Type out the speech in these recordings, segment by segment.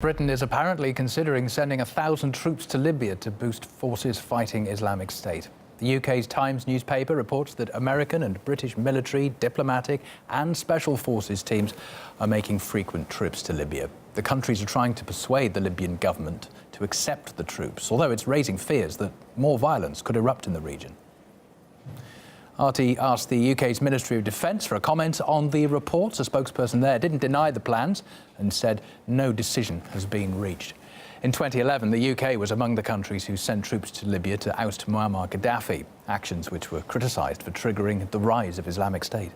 Britain is apparently considering sending 1,000 troops to Libya to boost forces fighting Islamic State. The UK's Times newspaper reports that American and British military, diplomatic and special forces teams are making frequent trips to Libya. The countries are trying to persuade the Libyan government to accept the troops, although it's raising fears that more violence could erupt in the region. RT asked the UK's Ministry of Defence for a comment on the reports. A spokesperson there didn't deny the plans and said no decision has been reached. In 2011, the UK was among the countries who sent troops to Libya to oust Muammar Gaddafi, actions which were criticised for triggering the rise of Islamic State.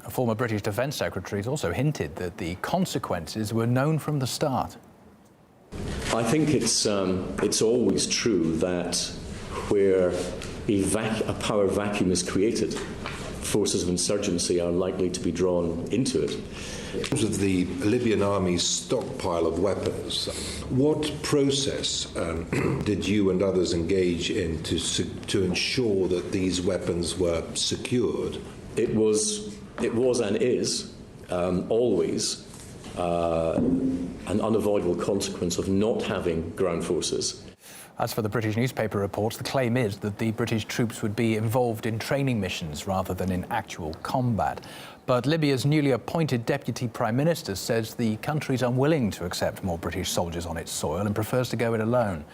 Former British Defence Secretary has also hinted that the consequences were known from the start. I think it's always true that where a power vacuum is created, forces of insurgency are likely to be drawn into it. In terms of the Libyan army's stockpile of weapons, what process did you and others engage in to ensure that these weapons were secured? It was and is always an unavoidable consequence of not having ground forces. As for the British newspaper reports, the claim is that the British troops would be involved in training missions rather than in actual combat. But Libya's newly appointed Deputy Prime Minister says the country's unwilling to accept more British soldiers on its soil and prefers to go it alone.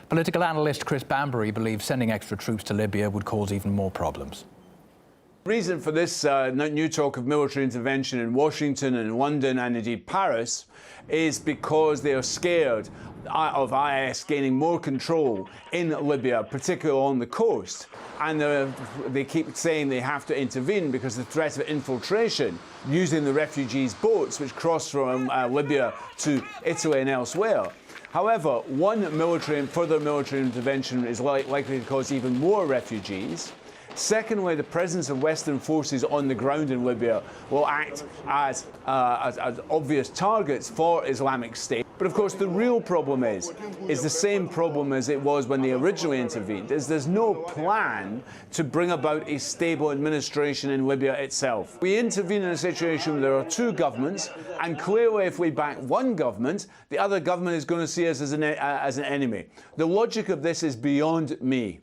Political analyst Chris Bambury believes sending extra troops to Libya would cause even more problems. The reason for this new talk of military intervention in Washington and London and indeed Paris is because they are scared of IS gaining more control in Libya, particularly on the coast. And they keep saying they have to intervene because of the threat of infiltration using the refugees' boats which cross from Libya to Italy and elsewhere. However, further military intervention is likely to cause even more refugees. Secondly, the presence of Western forces on the ground in Libya will act as obvious targets for Islamic State. But of course, the real problem is the same problem as it was when they originally intervened, is there's no plan to bring about a stable administration in Libya itself. We intervene in a situation where there are two governments, and clearly if we back one government, the other government is going to see us as an enemy. The logic of this is beyond me.